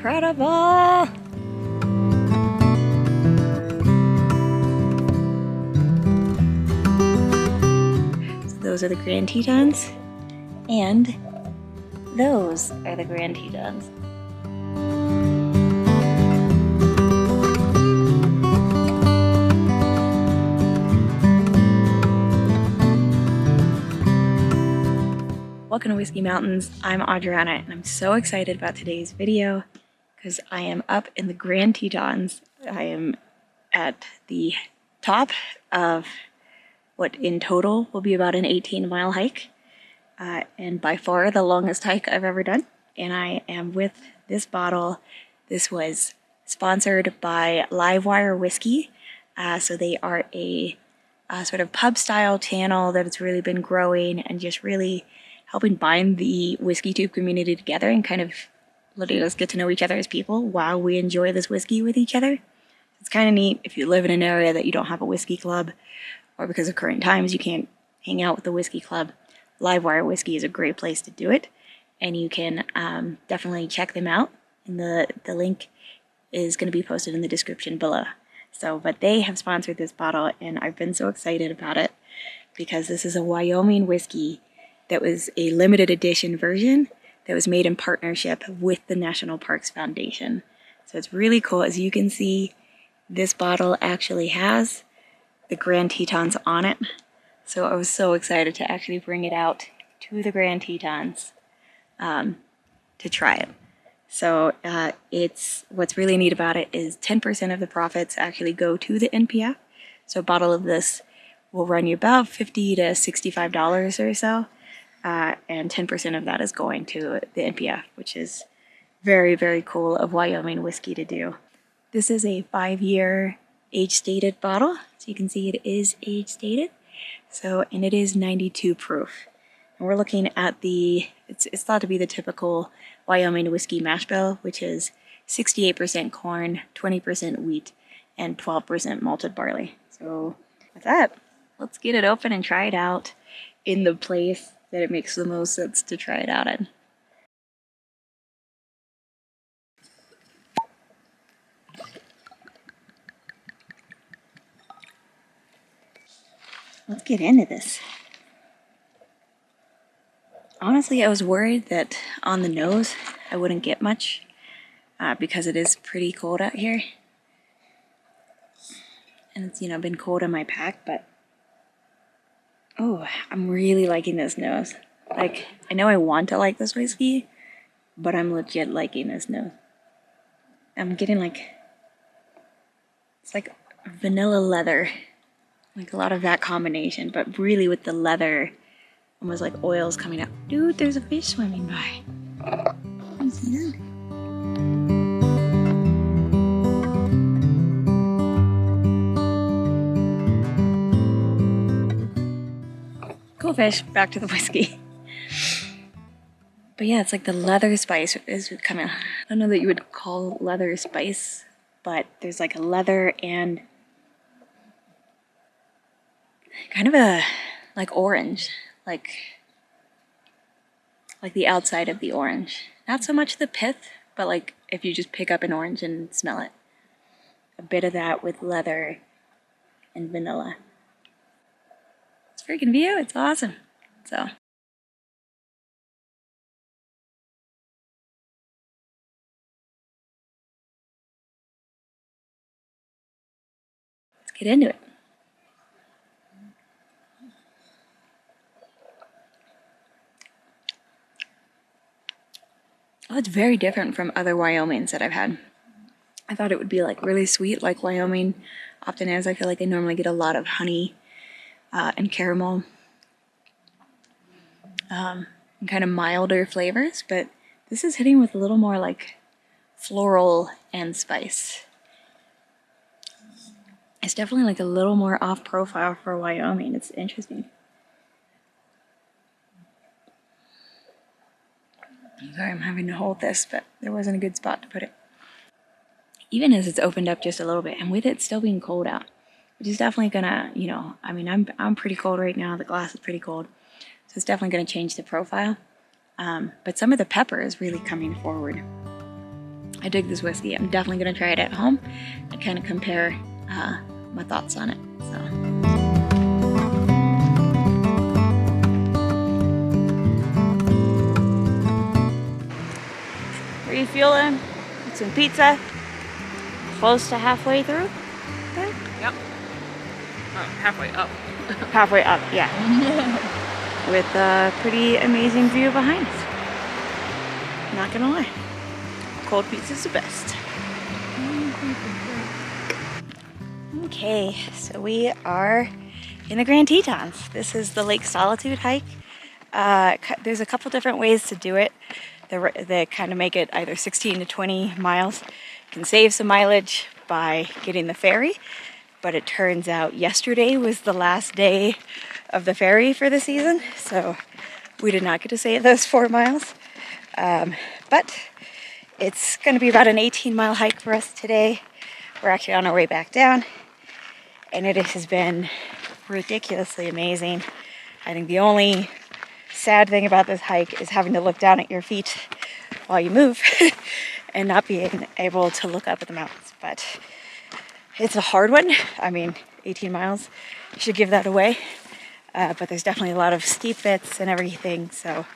incredible! So those are the Grand Tetons, and those are the Grand Tetons. Welcome to Whiskey Mountains. I'm Adriana, and I'm so excited about today's video because I am up in the Grand Tetons. I am at the top of what in total will be about an 18-mile hike, and by far the longest hike I've ever done. And I am with this bottle. This was sponsored by Livewire Whiskey. So they are a sort of pub-style channel that has really been growing and just really helping bind the whiskey tube community together and kind of letting us get to know each other as people while we enjoy this whiskey with each other. It's kind of neat if you live in an area that you don't have a whiskey club, or because of current times you can't hang out with the whiskey club. Livewire Whiskey is a great place to do it, and you can definitely check them out. And the link is going to be posted in the description below. But they have sponsored this bottle, and I've been so excited about it because this is a Wyoming whiskey that was a limited edition version that was made in partnership with the National Parks Foundation. So it's really cool. As you can see, this bottle actually has the Grand Tetons on it. So I was so excited to actually bring it out to the Grand Tetons to try it. So it's what's really neat about it is 10% of the profits actually go to the NPF. So a bottle of this will run you about $50 to $65 or so. And 10% of that is going to the NPF, which is very, very cool of Wyoming whiskey to do. This is a 5-year age-stated bottle. So you can see it is age-stated. And it is 92 proof. And we're looking at it's thought to be the typical Wyoming whiskey mash bill, which is 68% corn, 20% wheat, and 12% malted barley. So with that, let's get it open and try it out in the place that it makes the most sense to try it out in. Let's get into this. Honestly, I was worried that on the nose I wouldn't get much because it is pretty cold out here. And it's, been cold in my pack, but oh, I'm really liking this nose. Like, I know I want to like this whiskey, but I'm legit liking this nose. I'm getting it's like vanilla leather. Like a lot of that combination, but really with the leather, almost like oils coming out. Dude, there's a fish swimming by. You see that? Cool fish, back to the whiskey. But yeah, it's like the leather spice is coming. I don't know that you would call leather spice, but there's like a leather and kind of a like orange, like the outside of the orange. Not so much the pith, but like if you just pick up an orange and smell it. A bit of that with leather and vanilla. It's a freaking view, it's awesome. So let's get into it. Oh, it's very different from other Wyomings that I've had. I thought it would be like really sweet like Wyoming often is. I feel like I normally get a lot of honey and caramel and kind of milder flavors, but this is hitting with a little more like floral and spice. It's definitely like a little more off profile for Wyoming. It's interesting. Sorry, I'm having to hold this, but there wasn't a good spot to put it. Even as it's opened up just a little bit, and with it still being cold out, which is definitely gonna, I mean, I'm pretty cold right now. The glass is pretty cold, so it's definitely gonna change the profile. But some of the pepper is really coming forward. I dig this whiskey. I'm definitely gonna try it at home and kind of compare my thoughts on it. So. Refueling, some pizza, close to halfway through. Okay. Yep. Oh, halfway up. Halfway up, yeah. With a pretty amazing view behind us. Not gonna lie, cold pizza's the best. Okay, so we are in the Grand Tetons. This is the Lake Solitude hike. There's a couple different ways to do it. They kind of make it either 16 to 20 miles. You can save some mileage by getting the ferry, but it turns out yesterday was the last day of the ferry for the season, so we did not get to save those 4 miles. But it's going to be about an 18-mile hike for us today. We're actually on our way back down, and it has been ridiculously amazing. I think the only sad thing about this hike is having to look down at your feet while you move and not being able to look up at the mountains. But it's a hard one. I mean, 18 miles, you should give that away. But there's definitely a lot of steep bits and everything, so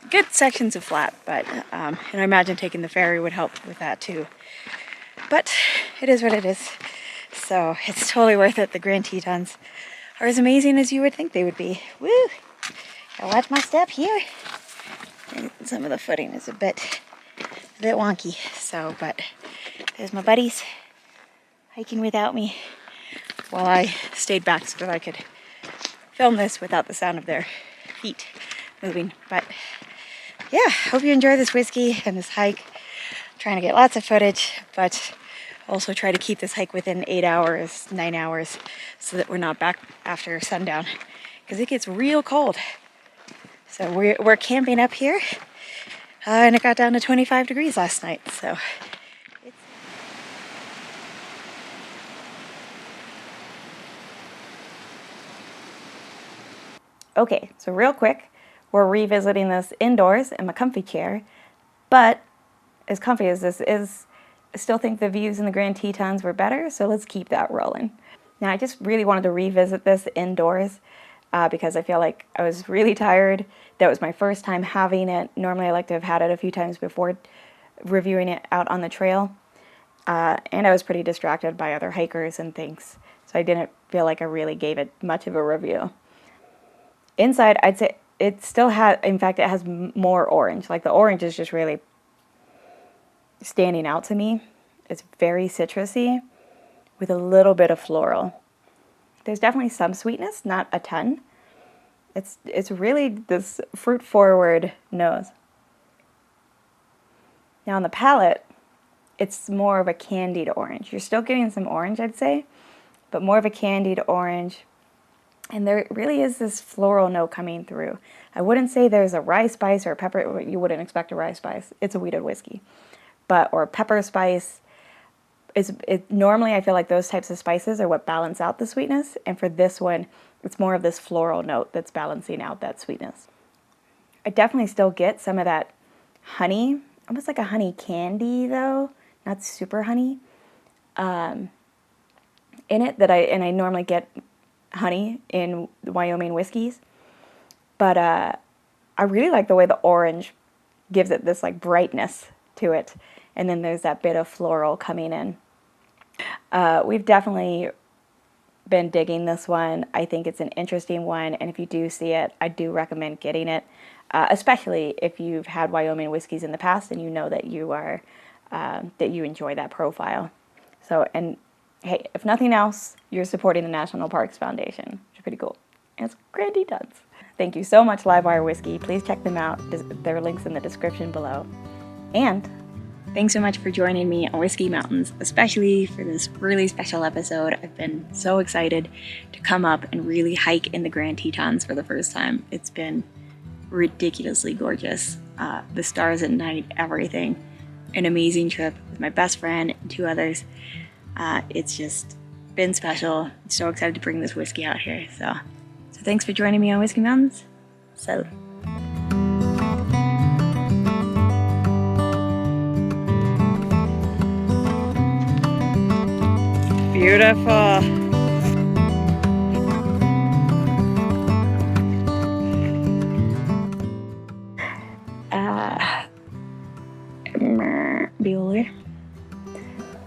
good sections of flat, but and I imagine taking the ferry would help with that too. But it is what it is. So it's totally worth it. The Grand Tetons are as amazing as you would think they would be. Woo! Gotta watch my step here. Some of the footing is a bit wonky. So, but there's my buddies hiking without me while I stayed back so that I could film this without the sound of their feet moving. But yeah, hope you enjoy this whiskey and this hike. I'm trying to get lots of footage, but also try to keep this hike within 8 hours, 9 hours, so that we're not back after sundown, because it gets real cold. So we're camping up here, and it got down to 25 degrees last night. So okay, so real quick, we're revisiting this indoors in my comfy chair, but as comfy as this is, I still think the views in the Grand Tetons were better, so let's keep that rolling. Now, I just really wanted to revisit this indoors because I feel like I was really tired. That was my first time having it. Normally, I like to have had it a few times before reviewing it out on the trail, and I was pretty distracted by other hikers and things, so I didn't feel like I really gave it much of a review. Inside, I'd say it still has, in fact, it has more orange. Like, the orange is just really standing out to me. It's very citrusy with a little bit of floral. There's definitely some sweetness, not a ton. It's really this fruit-forward nose. Now on the palate, it's more of a candied orange. You're still getting some orange, I'd say, but more of a candied orange. And there really is this floral note coming through. I wouldn't say there's a rye spice or a pepper. You wouldn't expect a rye spice. It's a wheated whiskey. Or pepper spice. Normally, I feel like those types of spices are what balance out the sweetness. And for this one, it's more of this floral note that's balancing out that sweetness. I definitely still get some of that honey, almost like a honey candy though, not super honey, in it. I normally get honey in Wyoming whiskeys. But I really like the way the orange gives it this like brightness to it. And then there's that bit of floral coming in. We've definitely been digging this one. I think it's an interesting one, and if you do see it, I do recommend getting it, especially if you've had Wyoming whiskeys in the past and you know that you are that you enjoy that profile. So, and hey, if nothing else, you're supporting the National Parks Foundation, which is pretty cool. And it's Grand Tetons. Thank you so much, Livewire Whiskey. Please check them out. There are links in the description below. And thanks so much for joining me on Whiskey Mountains, especially for this really special episode. I've been so excited to come up and really hike in the Grand Tetons for the first time. It's been ridiculously gorgeous. The stars at night, everything. An amazing trip with my best friend and 2 others. It's just been special. I'm so excited to bring this whiskey out here. So thanks for joining me on Whiskey Mountains. Salud. beautiful. Bueller.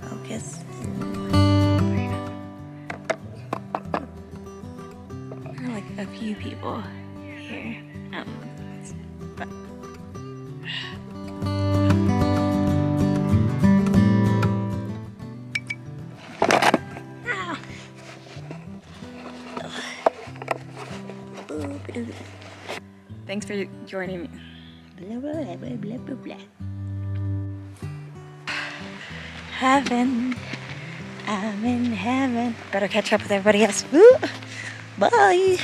Focus. There are like a few people here. But thanks for joining me. Blah, blah, blah, blah, blah, blah. Heaven. I'm in heaven. Better catch up with everybody else. Woo. Bye.